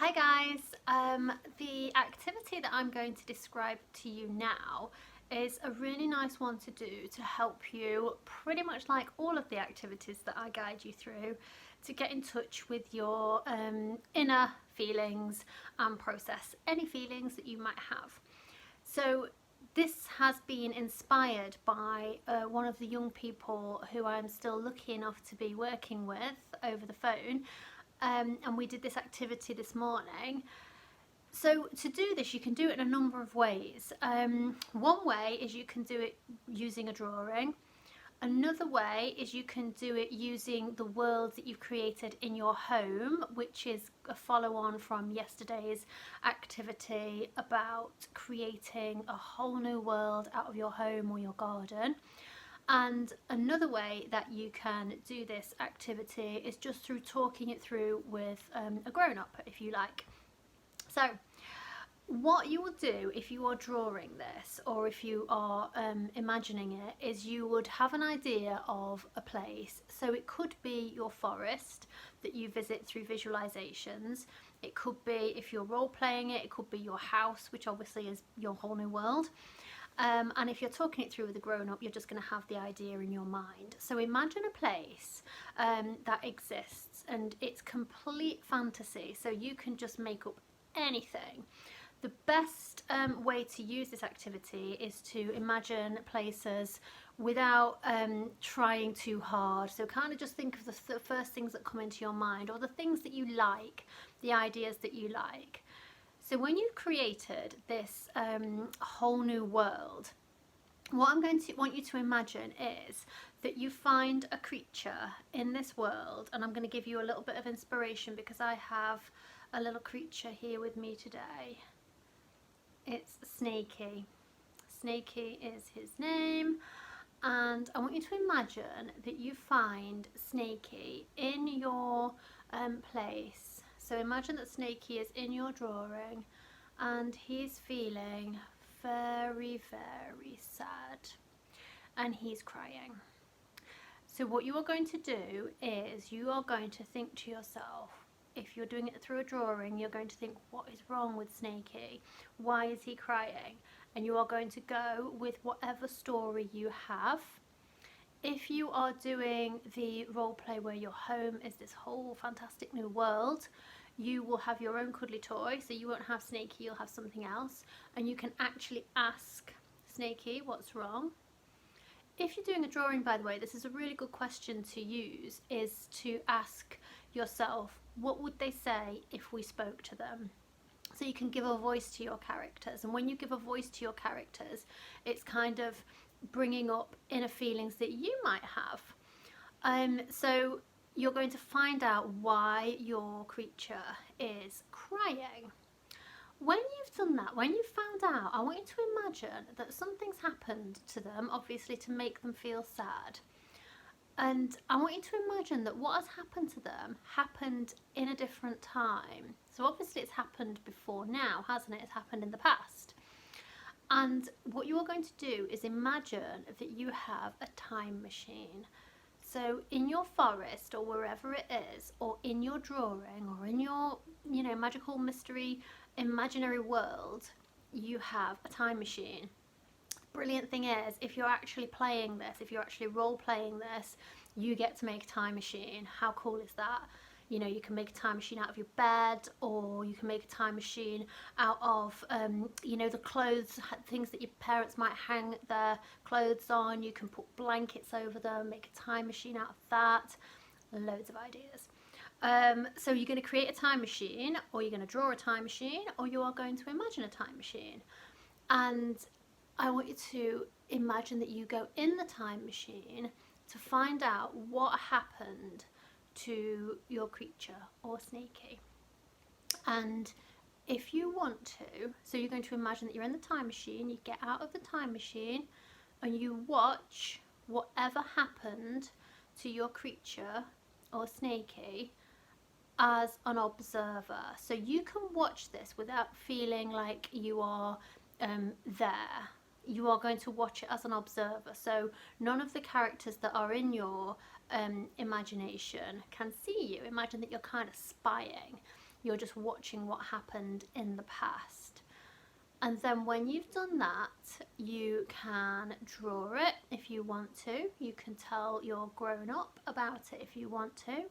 Hi guys, the activity that I'm going to describe to you now is a really nice one to do to help you, pretty much like all of the activities that I guide you through, to get in touch with your inner feelings and process any feelings that you might have. So this has been inspired by one of the young people who I'm still lucky enough to be working with over the phone, and we did this activity this morning. So to do this, you can do it in a number of ways. One way is you can do it using a drawing. Another way is you can do it using the world that you've created in your home, which is a follow on from yesterday's activity about creating a whole new world out of your home or your garden. And another way that you can do this activity is just through talking it through with a grown up, if you like. So, what you will do if you are drawing this or if you are imagining it is you would have an idea of a place. So it could be your forest that you visit through visualizations. It could be, if you're role playing it, it could be your house, which obviously is your whole new world. And if you're talking it through with a grown-up, you're just going to have the idea in your mind. So imagine a place that exists and it's complete fantasy, so you can just make up anything. The best way to use this activity is to imagine places without trying too hard. So kind of just think of the first things that come into your mind, or the things that you like, the ideas that you like. So when you've created this whole new world, what I'm going to want you to imagine is that you find a creature in this world, and I'm going to give you a little bit of inspiration because I have a little creature here with me today. It's Snakey. Snakey is his name, and I want you to imagine that you find Snakey in your place. So imagine that Snakey is in your drawing and he's feeling very, very sad and he's crying. So what you are going to do is you are going to think to yourself, if you're doing it through a drawing, you're going to think, what is wrong with Snakey? Why is he crying? And you are going to go with whatever story you have. If you are doing the role play where your home is this whole fantastic new world, you will have your own cuddly toy, so you won't have Snakey, you'll have something else, and you can actually ask Snakey what's wrong. If you're doing a drawing, by the way, this is a really good question to use, is to ask yourself, what would they say if we spoke to them? So you can give a voice to your characters, and when you give a voice to your characters, it's kind of bringing up inner feelings that you might have. So you're going to find out why your creature is crying. When you've done that, when you've found out, I want you to imagine that something's happened to them, obviously to make them feel sad. And I want you to imagine that what has happened to them happened in a different time. So obviously it's happened before now, hasn't it? It's happened in the past. And what you are going to do is imagine that you have a time machine. So in your forest or wherever it is, or in your drawing, or in your, magical mystery imaginary world, you have a time machine. Brilliant thing is, if you're actually playing this, if you're actually role playing this, you get to make a time machine. How cool is that? You can make a time machine out of your bed, or you can make a time machine out of, the clothes, things that your parents might hang their clothes on. You can put blankets over them, make a time machine out of that. Loads of ideas. So you're going to create a time machine, or you're going to draw a time machine, or you are going to imagine a time machine. And I want you to imagine that you go in the time machine to find out what happened to your creature or Snakey. And if you want to, so you're going to imagine that you're in the time machine, you get out of the time machine and you watch whatever happened to your creature or Snakey as an observer. So you can watch this without feeling like you are there. You are going to watch it as an observer. So none of the characters that are in your imagination can see you. Imagine that you're kind of spying. you're just watching what happened in the past. And then when you've done that, you can draw it if you want to. You can tell your grown up about it if you want to.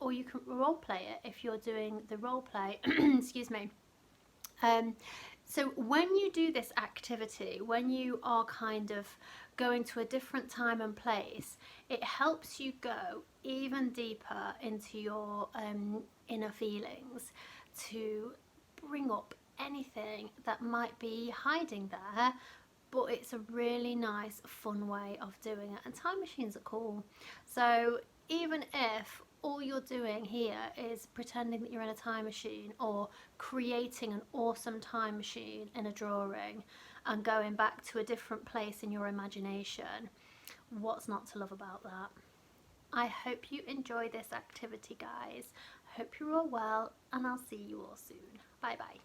Or you can role play it if you're doing the role play. Excuse me. So when you do this activity, when you are kind of going to a different time and place, it helps you go even deeper into your inner feelings to bring up anything that might be hiding there. But it's a really nice, fun way of doing it, and time machines are cool. So even if all you're doing here is pretending that you're in a time machine, or creating an awesome time machine in a drawing and going back to a different place in your imagination, what's not to love about that? I hope you enjoy this activity, guys. I hope you're all well, and I'll see you all soon. Bye bye.